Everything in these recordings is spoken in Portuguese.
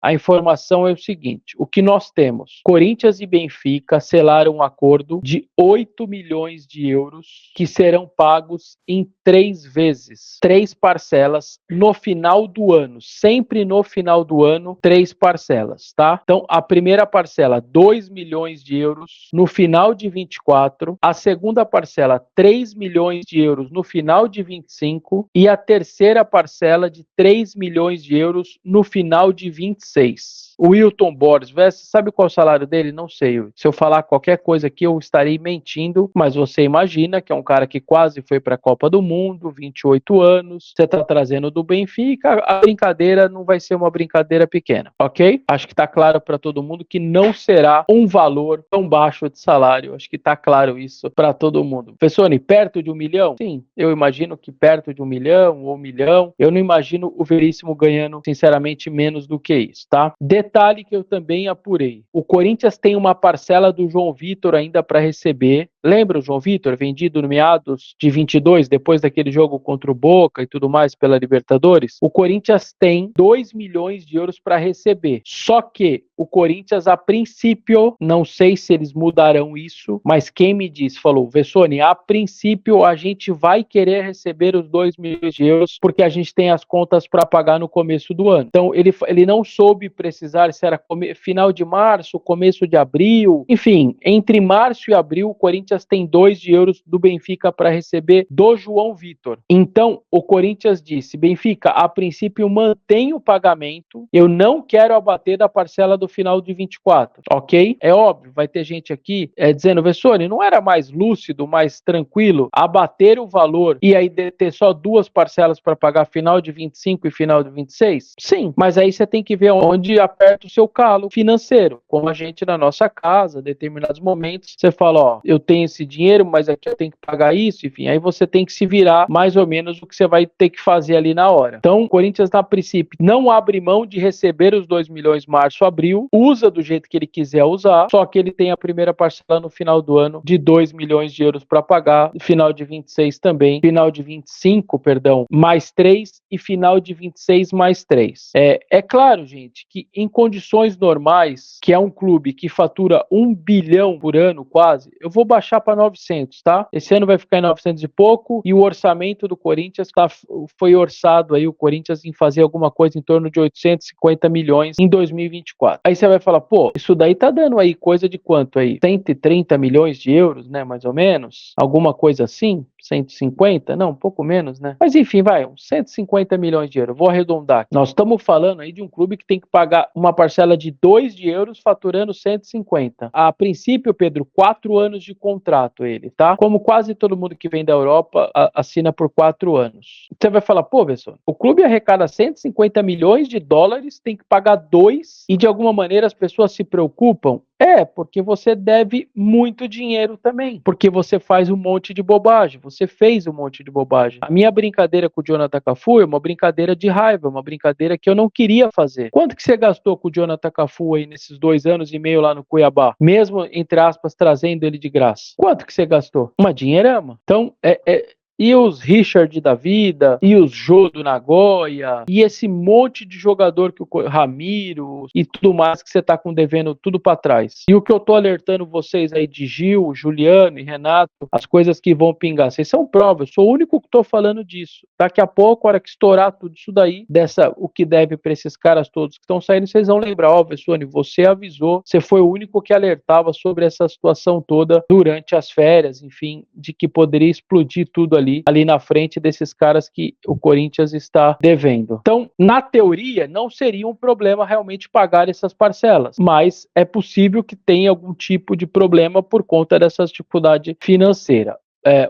A informação é o seguinte, o que nós temos, Corinthians e Benfica selaram um acordo de 8 milhões de euros que serão pagos em 3 vezes, 3 parcelas no final do ano, sempre no final do ano, 3 parcelas, tá? Então, a primeira parcela, 2 milhões de euros no final de 24, a segunda parcela, 3 milhões de euros no final de 25 e a terceira parcela de 3 milhões de euros no final de 26. O Wilton Borges, você sabe qual é o salário dele? Não sei. Se eu falar qualquer coisa aqui, eu estarei mentindo, mas você imagina que é um cara que quase foi para a Copa do Mundo, 28 anos, você está trazendo do Benfica, a brincadeira não vai ser uma brincadeira pequena, ok? Acho que está claro para todo mundo que não será um valor tão baixo de salário, acho que está claro isso para todo mundo. Fessoni, perto de 1 milhão? Sim, eu imagino que perto de 1 milhão ou 1 milhão, eu não imagino o Veríssimo ganhando, sinceramente, menos do que isso, tá? Detalhe que eu também apurei, o Corinthians tem uma parcela do João Vitor ainda para receber. Lembra o João Vitor, vendido no meados de 22, depois daquele jogo contra o Boca e tudo mais pela Libertadores? O Corinthians tem 2 milhões de euros para receber. Só que o Corinthians, a princípio, não sei se eles mudarão isso, mas quem me disse, falou, Vessoni, a princípio a gente vai querer receber os 2 milhões de euros porque a gente tem as contas para pagar no começo do ano. Então, ele não soube precisar se era final de março, começo de abril, enfim, entre março e abril, o Corinthians tem 2 de euros do Benfica para receber do João Vitor. Então, o Corinthians disse, Benfica, a princípio mantém o pagamento, eu não quero abater da parcela do final de 24, ok? É óbvio, vai ter gente aqui dizendo, Vessoni, não era mais lúcido, mais tranquilo, abater o valor e aí ter só 2 parcelas para pagar final de 25 e final de 26? Sim, mas aí você tem que ver onde aperta o seu calo financeiro, como a gente na nossa casa, em determinados momentos, você fala, ó, eu tenho esse dinheiro, mas aqui eu tenho que pagar isso, enfim, aí você tem que se virar mais ou menos o que você vai ter que fazer ali na hora. Então, o Corinthians, a princípio, não abre mão de receber os 2 milhões março, abril, usa do jeito que ele quiser usar, só que ele tem a primeira parcela no final do ano de 2 milhões de euros para pagar, final de 26 também, final de 25, perdão, mais 3 e final de 26 mais 3. É claro, gente, que em condições normais, que é um clube que fatura 1 bilhão por ano quase, eu vou baixar para 900, tá? Esse ano vai ficar em 900 e pouco e o orçamento do Corinthians foi orçado aí, o Corinthians em fazer alguma coisa em torno de 850 milhões em 2024. Aí você vai falar, pô, isso daí tá dando aí coisa de quanto aí? 130 milhões de euros, né, mais ou menos? Alguma coisa assim? 150? Não, um pouco menos, né? Mas enfim, vai, uns 150 milhões de euros. Vou arredondar. Nós estamos falando aí de um clube que tem que pagar uma parcela de 2 de euros faturando 150. A princípio, Pedro, 4 anos de contrato ele, tá? Como quase todo mundo que vem da Europa assina por 4 anos. Você vai falar, pô, Besson, o clube arrecada 150 milhões de dólares, tem que pagar 2 e de alguma maneira as pessoas se preocupam? Porque você deve muito dinheiro também, porque você faz um monte de bobagem, você fez um monte de bobagem. A minha brincadeira com o Jonathan Cafu é uma brincadeira de raiva, uma brincadeira que eu não queria fazer. Quanto que você gastou com o Jonathan Cafu aí nesses 2 anos e meio lá no Cuiabá? Mesmo, entre aspas, trazendo ele de graça. Quanto que você gastou? Uma dinheirama. Então, e os Richard da vida, e os Jô do Nagoya, e esse monte de jogador que o Ramiro e tudo mais que você tá com devendo tudo para trás. E o que eu tô alertando vocês aí de Gil, Juliano e Renato, as coisas que vão pingar, vocês são provas, eu sou o único que tô falando disso. Daqui a pouco, a hora que estourar tudo isso daí, o que deve para esses caras todos que estão saindo, vocês vão lembrar, ó, Vessoni, você avisou, você foi o único que alertava sobre essa situação toda durante as férias, enfim, de que poderia explodir tudo ali na frente desses caras que o Corinthians está devendo. Então, na teoria, não seria um problema realmente pagar essas parcelas, mas é possível que tenha algum tipo de problema por conta dessa dificuldade financeira.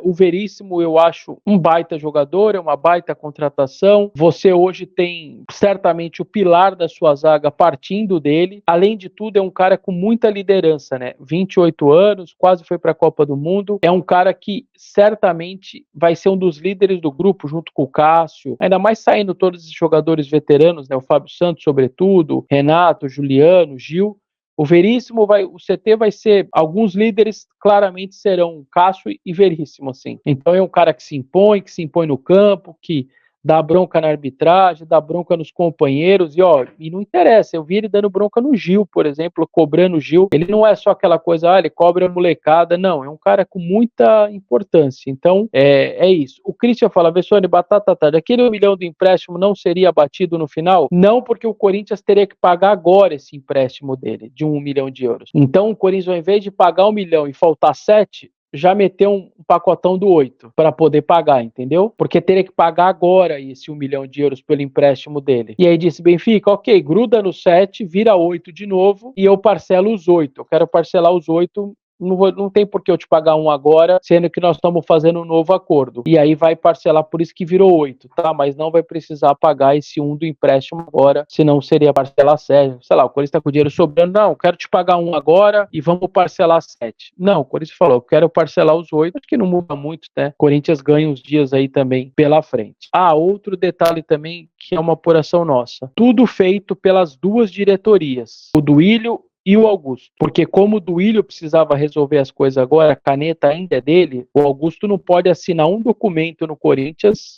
O Veríssimo eu acho um baita jogador, é uma baita contratação. Você hoje tem certamente o pilar da sua zaga partindo dele. Além de tudo, é um cara com muita liderança, né? 28 anos, quase foi para a Copa do Mundo. É um cara que certamente vai ser um dos líderes do grupo, junto com o Cássio. Ainda mais saindo todos os jogadores veteranos, né? O Fábio Santos, sobretudo, Renato, Juliano, Gil. O Veríssimo o CT vai ser, alguns líderes claramente serão Cássio e Veríssimo, assim. Então é um cara que se impõe no campo, que dá bronca na arbitragem, dá bronca nos companheiros, e não interessa, eu vi ele dando bronca no Gil, por exemplo, cobrando o Gil, ele não é só aquela coisa, ele cobra a molecada, não, é um cara com muita importância, então é isso. O Christian fala, Vessone, batata tarde, aquele 1 milhão do empréstimo não seria abatido no final? Não, porque o Corinthians teria que pagar agora esse empréstimo dele, de 1 milhão de euros. Então o Corinthians, ao invés de pagar 1 milhão e faltar 7, já meteu um pacotão do 8 para poder pagar, entendeu? Porque teria que pagar agora esse 1 milhão de euros pelo empréstimo dele. E aí disse, Benfica, ok, gruda no 7, vira 8 de novo e eu parcelo os 8. Eu quero parcelar os 8. Não tem por que eu te pagar um agora, sendo que nós estamos fazendo um novo acordo. E aí vai parcelar, por isso que virou 8, tá? Mas não vai precisar pagar esse 1 do empréstimo agora, senão seria parcelar 7. Sei lá, o Corinthians está com o dinheiro sobrando, não, quero te pagar 1 agora e vamos parcelar 7. Não, o Corinthians falou, quero parcelar os 8, acho que não muda muito, né? O Corinthians ganha uns dias aí também pela frente. Outro detalhe também, que é uma apuração nossa. Tudo feito pelas duas diretorias, o Duílio e o Augusto, porque como o Duílio precisava resolver as coisas agora, a caneta ainda é dele, o Augusto não pode assinar um documento no Corinthians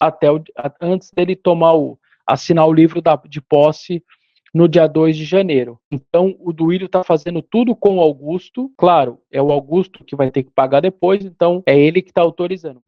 antes dele assinar o livro de posse no dia 2 de janeiro. Então, o Duílio está fazendo tudo com o Augusto, claro, é o Augusto que vai ter que pagar depois, então é ele que está autorizando.